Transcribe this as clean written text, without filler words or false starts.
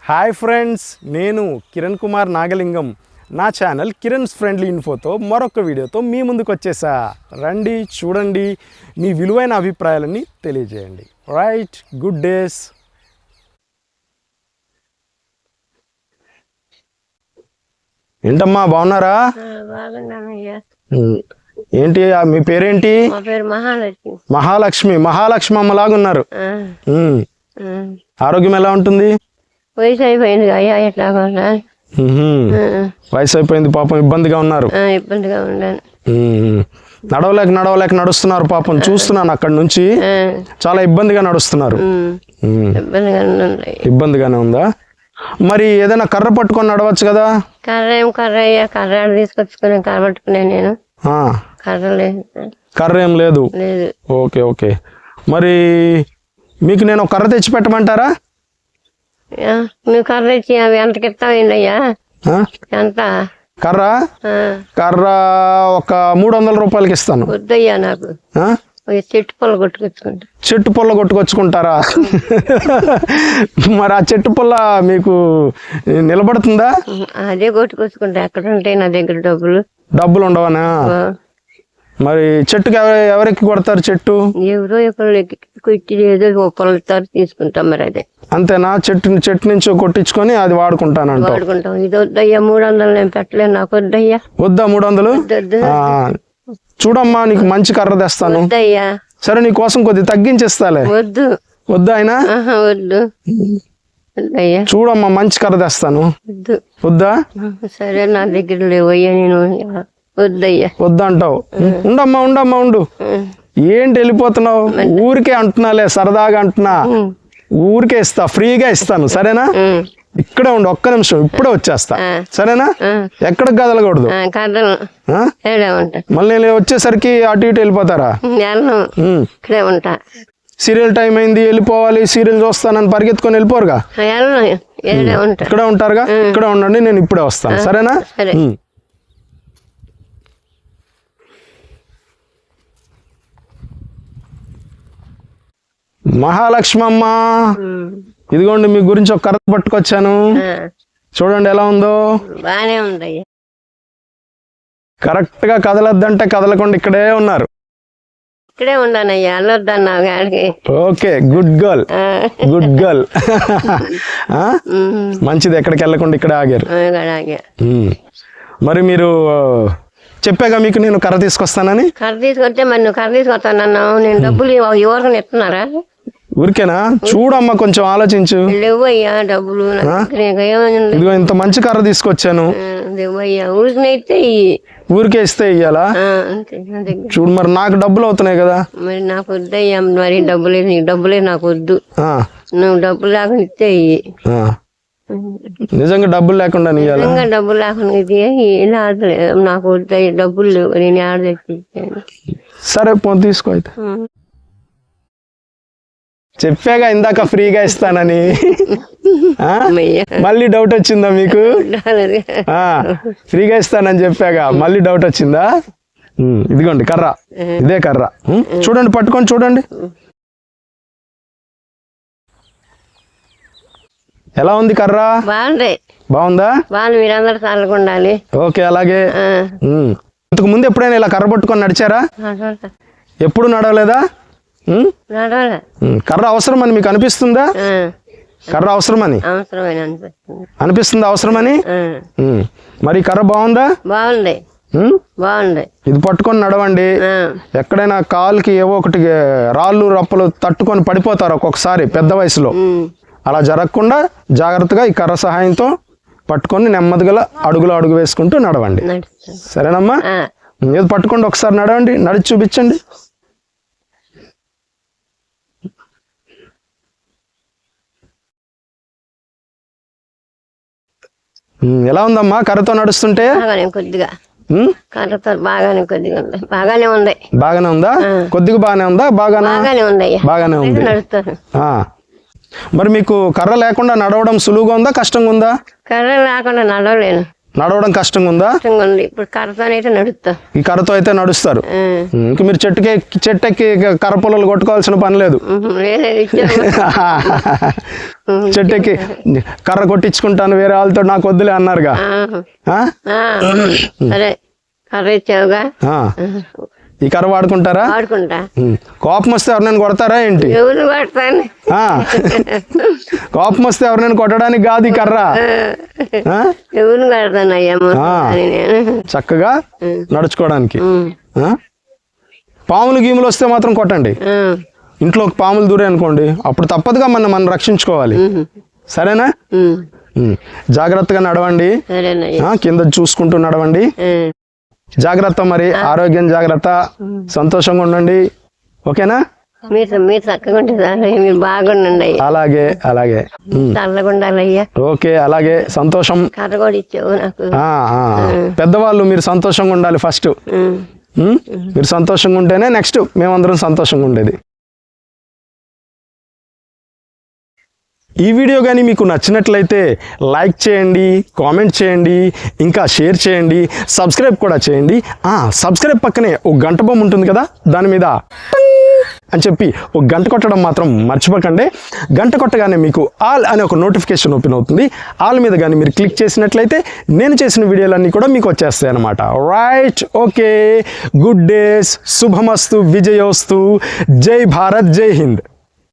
Hi friends, నేను కిరణ్ కుమార్ నాగలింగం. నా channel Kiran's friendly ఇన్ఫోతో మరొక వీడియోతో మీ ముందుకు వచ్చేసా. రండి, చూడండి, మీ విలువైన అభిప్రాయాలని తెలియజేయండి. Right, good days. ఏంటమ్మా, బాగున్నారా? ఏంటి మీ పేరేంటి? మహాలక్ష్మి. మహాలక్ష్మి అమ్మలాగా ఉన్నారు. ఆరోగ్యం ఎలా ఉంటుంది? వయసు అయిపోయింది, వయసు అయిపోయింది, పాపం ఇబ్బందిగా ఉన్నారు. ఇబ్బందిగా ఉన్నాను. నడవలేక నడుస్తున్నారు పాపం. చూస్తున్నాను అక్కడి నుంచి చాలా ఇబ్బందిగా నడుస్తున్నారు. ఇబ్బందిగానే ఉందా? మరి ఏదైనా కర్ర పట్టుకొని నడవచ్చు కదా? కర్ర తీసుకొచ్చుకుని కర్ర పట్టుకునే నేను. కర్ర ఏం లేదు. Okay okay. మరి మీకు నేను కర్ర తెచ్చి పెట్టమంటారా? నువ్వు కర్ర ఇచ్చి అవి ఎంతకి ఇస్తావేంటయ్యా? ఎంత కర్ర ఒక 300 రూపాయలకి ఇస్తాను. వద్దయ్యా, నాకు చెట్టు పొల్ల కొట్టుకొచ్చుకుంటా. చెట్టు పొల్ల కొట్టుకొచ్చుకుంటారా? మరి ఆ చెట్టు పొల్ల మీకు నిలబడుతుందా? అదే కొట్టుకొచ్చుకుంటా. ఎక్కడ ఉంటాయి నా దగ్గర డబ్బులు ఉండవనా? మరి చెట్టుకి ఎవరెక్కి కొడతారు? చెట్టు ఎవరో కొట్టి ఏదో పొలతారు, తీసుకుంటాం. మరి అదే అంతేనా? చెట్టు నుంచి కొట్టించుకొని అది వాడుకుంటాను. వాడుకుంటాం. ఇది వద్దయ్యా, 300 నేను పెట్టలేను. నాకు వద్దయ్యా. వద్దా 300? చూడమ్మా, నీకు మంచి కర్ర తెస్తాను. వద్దయ్యా. సరే, నీ కోసం కొద్దిగా తగ్గించేస్తాలే. వద్దా అయినా? వద్దు. చూడమ్మా, మంచి కర్ర తెస్తాను. వద్దా? సరే, నా దగ్గర లేవయ్యా. నేను వద్దయ్యా. వద్దంటావు? ఉండమ్మా ఉండు. ఏంటి వెళ్ళిపోతున్నావు? ఊరికే అంటున్నాలే, సరదాగా అంటున్నా. ఊరికే ఇస్తా, ఫ్రీగా ఇస్తాను. సరేనా? ఇక్కడే ఉండు, ఒక్క నిమిషం, ఇప్పుడే వచ్చేస్తా. సరేనా? ఎక్కడికి కదలకూడదు. మళ్ళీ నేను వచ్చేసరికి అటు ఇటు వెళ్ళిపోతారా? సీరియల్ టైం అయింది, వెళ్ళిపోవాలి, సీరియల్ చూస్తానని పరిగెత్తుకొని వెళ్ళిపోరుగా. ఇక్కడే ఉంటారుగా. ఇక్కడే ఉండండి, నేను ఇప్పుడే వస్తాను. సరేనా? మహాలక్ష్మి అమ్మ, ఇదిగోండి మీ గురించి ఒక కర్ర పట్టుకొచ్చాను. చూడండి ఎలా ఉందో. బానే ఉంది. కరెక్ట్ గా కదలొద్దంటే కదలకుండా ఇక్కడే ఉన్నారు. ఇక్కడే ఉన్నానయ్యా, వెళ్ళొద్దన్నా. Okay, good girl. మంచిది, ఎక్కడికి వెళ్ళకుండా ఇక్కడే ఆగారు. మరి మీరు చెప్పాగా మీకు నేను కర్ర తీసుకొస్తానని. కర్ర తీసుకొస్తే మరి నువ్వు కర్ర తీసుకొస్తానన్నావు. నేను డబ్బులు ఎవరికైనా ఇస్తున్నారా? ఊరికేనా? చూడమ్మా, కొంచెం ఆలోచించు. లేవయ్యా డబ్బులు. ఇదిగో ఇంత మంచి కర్ర తీసుకొచ్చాను. లేవయ్యా. ఊరికే ఇస్తే ఇయ్యాలా? చూడు, మరి నాకు డబ్బులు అవుతున్నాయి కదా. మరి నాకు వద్దయ్యా. మరి డబ్బులే నాకు వద్దు. నువ్వు డబ్బులు లేకుండా ఇస్తే ఇయ్యి. నిజంగా డబ్బులు లేకుండా డబ్బులు లేకుండా నాకు వద్దాయి. డబ్బులు లేవు, నేను ఆడ తెచ్చి. సరే, పోనీ తీసుకో అయితే. చెప్పాగా ఇందాక ఫ్రీగా ఇస్తానని. మళ్ళీ డౌట్ వచ్చిందా మీకు? ఫ్రీగా ఇస్తానని చెప్పాగా, మళ్ళీ డౌట్ వచ్చిందా? ఇదిగోండి కర్ర, ఇదే కర్ర. చూడండి, పట్టుకొని చూడండి. ఎలా ఉంది కర్ర? బాగుందా? మీరందరూ చల్లగా ఉండాలి. ఓకే, అలాగే. ఇంతకు ముందు ఎప్పుడైనా ఇలా కర్ర పట్టుకొని నడిచారా? ఎప్పుడు నడవలేదా? కర్ర అవసరమని మీకు అనిపిస్తుందా? కర్ర అవసరమని అనిపిస్తుందా? అవసరమని. మరి కర్ర బాగుందా? బాగుంది. ఇది పట్టుకొని నడవండి. ఎక్కడైనా కాలుకి ఏవో ఒకటి రాళ్ళు రప్పలు తట్టుకొని పడిపోతారు ఒక్కొక్కసారి పెద్ద వయసులో. అలా జరగకుండా జాగ్రత్తగా ఈ కర్ర సహాయంతో పట్టుకొని నెమ్మదిగా అడుగు వేసుకుంటూ నడవండి. సరేనమ్మా? ఏది పట్టుకోండి, ఒకసారి నడవండి, నడిచి చూపించండి. ఎలా ఉందమ్మా కర్రతో నడుస్తుంటే? బాగానే ఉందా? కొద్దిగా బాగానే ఉందా? బాగానే ఉంది. మరి మీకు కర్ర లేకుండా నడవడం సులువుగా ఉందా, కష్టంగా ఉందా? కర్ర లేకుండా నడవలేను. నడవడం కష్టంగా ఉందా? ఇప్పుడు కర్రతో నడుస్తా. ఈ కర్రతో అయితే నడుస్తారు. ఇంకా మీరు చెట్టెక్కి కర్ర పొలాలు కొట్టుకోవాల్సిన పని లేదు. చెట్టుకి కర్ర కొట్టించుకుంటాను వేరే వాళ్ళతో నాకు వద్దులే అన్నారుగా. ఆ? సరే కర్ర ఇచ్చావుగా ఆ. ఈ కర్ర వాడుకుంటారా? వాడుకుంటా. కోపం వస్తే ఎవరినైనా కొడతారా ఏంటి? ఎవరు వాడతాను? ఆ. కోపం వస్తే ఎవరినైనా కొట్టడానికి కాదు ఈ కర్ర. ఆ? ఎవరు వాడతాను అయ్యా నేను చక్కగా నడుచుకోవడానికి. ఆ? పాములు గీములు వస్తే మాత్రం కొట్టండి. ఇంట్లో పాములు దూరే అనుకోండి, అప్పుడు తప్పదుగా మనం రక్షించుకోవాలి. సరేనా? జాగ్రత్తగా నడవండి. కింద చూసుకుంటూ నడవండి. జాగ్రత్త, మరి ఆరోగ్యం జాగ్రత్త, సంతోషంగా ఉండండి. ఓకేనా? మీరు చక్కగా ఉంటే మీరు బాగుండండి. అలాగే అలాగే. చల్లగా ఉండాలయ్యా. ఓకే, అలాగే. సంతోషం. కర్ర కూడా ఇచ్చావు నాకు. పెద్దవాళ్ళు మీరు సంతోషంగా ఉండాలి ఫస్ట్. మీరు సంతోషంగా ఉంటేనే నెక్స్ట్ మేమందరం సంతోషంగా ఉండేది. ఈ వీడియో కానీ మీకు నచ్చినట్లయితే లైక్ చేయండి, కామెంట్ చేయండి, ఇంకా షేర్ చేయండి, సబ్స్క్రైబ్ కూడా చేయండి. సబ్స్క్రైబ్ పక్కనే ఒక గంట బొమ్మ ఉంటుంది కదా, దాని మీద అని చెప్పి ఒక గంట కొట్టడం మాత్రం మర్చిపోకండి. గంట కొట్టగానే మీకు ఆల్ అనే ఒక నోటిఫికేషన్ ఓపెన్ అవుతుంది. ఆల్ మీద కానీ మీరు క్లిక్ చేసినట్లయితే నేను చేసిన వీడియోలన్నీ కూడా మీకు వచ్చేస్తాయి అన్నమాట. రైట్? ఓకే. గుడ్ డేస్, శుభమస్తు, విజయోస్తు, జై భారత్, జై హింద్.